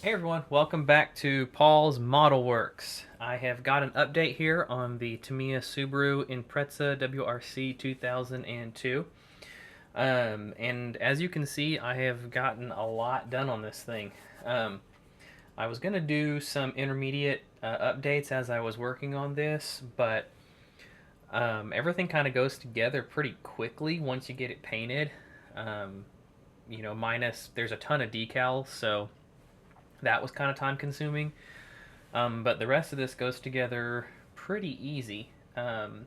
Hey everyone, welcome back to Paul's Model Works. I have got an update here on the Tamiya Subaru Impreza WRC 2002. And as you can see, I have gotten a lot done on this thing. I was going to do some intermediate updates as I was working on this, but everything kind of goes together pretty quickly once you get it painted. Minus there's a ton of decals, so that was kind of time consuming. But the rest of this goes together pretty easy. And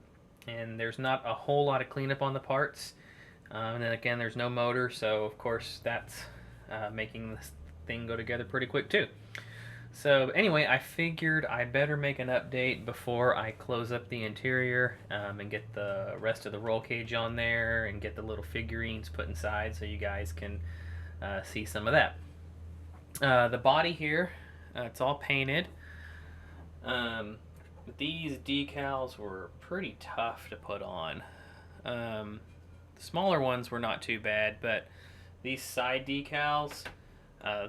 there's not a whole lot of cleanup on the parts. And then again, there's no motor, so of course that's making this thing go together pretty quick too. So anyway, I figured I better make an update before I close up the interior and get the rest of the roll cage on there and get the little figurines put inside so you guys can see some of that. The body here, it's all painted. These decals were pretty tough to put on. The smaller ones were not too bad, but these side decals,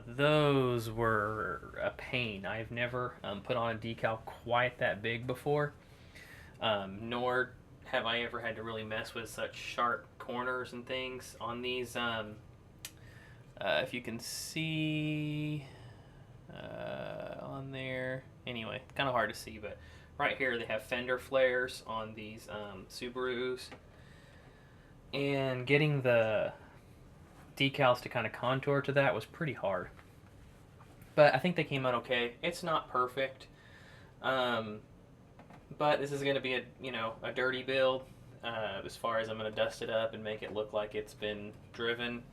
those were a pain. I've never put on a decal quite that big before, nor have I ever had to really mess with such sharp corners and things on these. If you can see on there, anyway, kind of hard to see, but right here they have Fender Flares on these Subarus, and getting the decals to kind of contour to that was pretty hard. But I think they came out okay. It's not perfect, but this is going to be a dirty build as far as I'm going to dust it up and make it look like it's been driven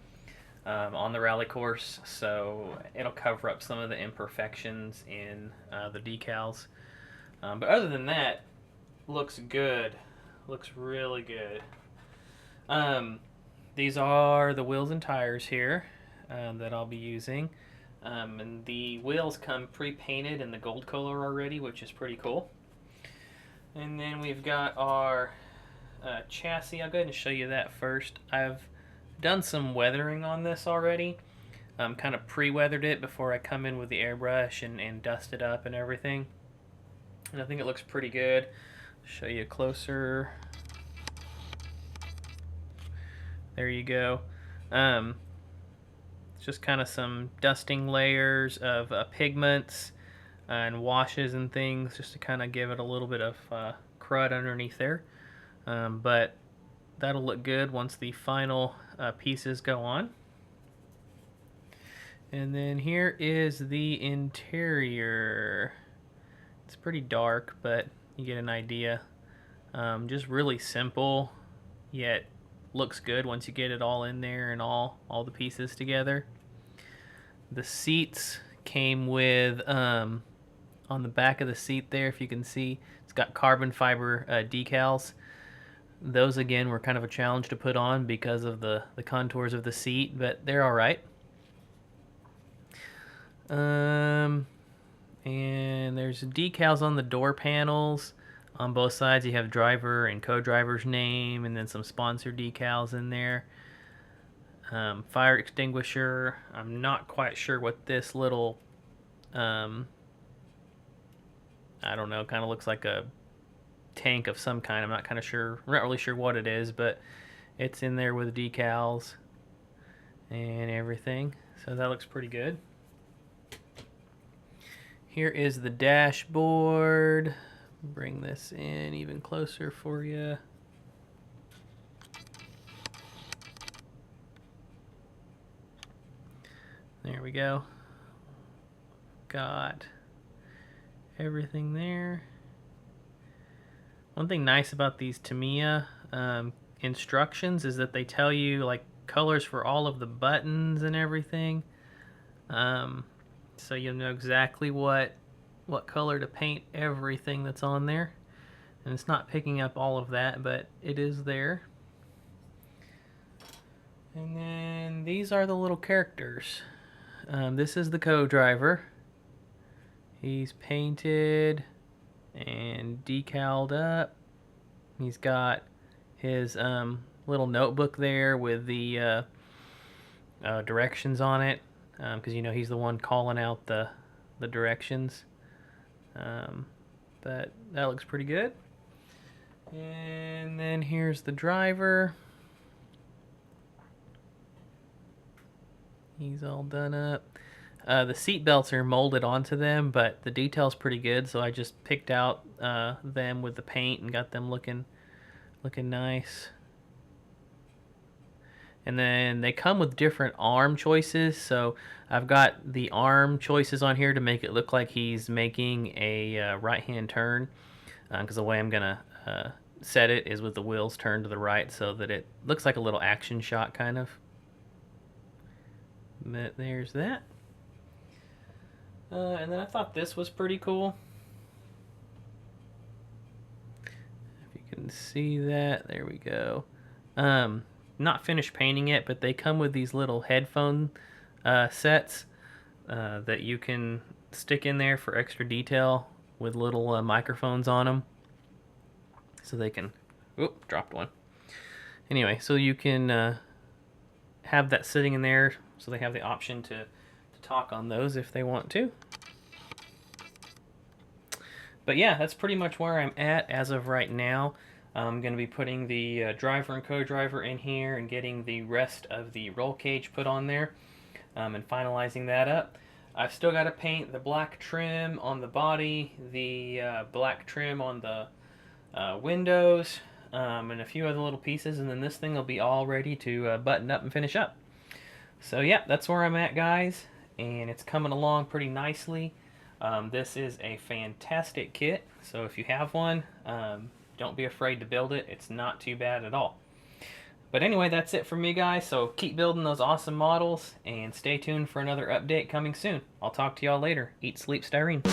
on the rally course, so it'll cover up some of the imperfections in the decals. But other than that, looks good. Looks really good. These are the wheels and tires here that I'll be using. And the wheels come pre-painted in the gold color already, which is pretty cool. And then we've got our chassis. I'll go ahead and show you that first. I've done some weathering on this already. Kind of pre-weathered it before I come in with the airbrush and dust it up and everything. And I think it looks pretty good. Show you closer. There you go. It's just kind of some dusting layers of pigments and washes and things just to kind of give it a little bit of crud underneath there. But that'll look good once the final pieces go on. And then here is the interior. It's pretty dark, but you get an idea. Just really simple, yet looks good once you get it all in there and all the pieces together. The seats came with, on the back of the seat there, if you can see, it's got carbon fiber decals. Those again were kind of a challenge to put on because of the contours of the seat, but they're all right. And there's decals on the door panels. On both sides you have driver and co-driver's name, and then some sponsor decals in there. Fire extinguisher. I'm not quite sure what this little, I don't know, kind of looks like a tank of some kind. I'm not really sure what it is, but it's in there with decals and everything, so that looks pretty good. Here is the dashboard. Bring this in even closer for you. There we go. Got everything there. One thing nice about these Tamiya instructions is that they tell you like colors for all of the buttons and everything, so you'll know exactly what color to paint everything that's on there. And it's not picking up all of that, but it is there. And then these are the little characters. This is the co-driver. He's painted and decaled up. He's got his little notebook there with the directions on it. because you know he's the one calling out the directions. But that looks pretty good. And then here's the driver. He's all done up. The seat belts are molded onto them, but the detail's pretty good, so I just picked out them with the paint and got them looking nice. And then they come with different arm choices, so I've got the arm choices on here to make it look like he's making a right-hand turn, because the way I'm gonna set it is with the wheels turned to the right, so that it looks like a little action shot kind of. But there's that. And then I thought this was pretty cool. If you can see that, there we go. Not finished painting it, but they come with these little headphone sets that you can stick in there for extra detail with little microphones on them. So they can... Oop, dropped one. Anyway, so you can have that sitting in there, so they have the option to talk on those if they want to. But yeah, that's pretty much where I'm at as of right now. I'm going to be putting the driver and co-driver in here and getting the rest of the roll cage put on there and finalizing that up. I've still got to paint the black trim on the body, the black trim on the windows, and a few other little pieces, and then this thing will be all ready to button up and finish up. So yeah, that's where I'm at, guys, and it's coming along pretty nicely. This is a fantastic kit, so if you have one, don't be afraid to build it. It's not too bad at all. But anyway, that's it for me, guys, so keep building those awesome models, and stay tuned for another update coming soon. I'll talk to y'all later. Eat, sleep, styrene.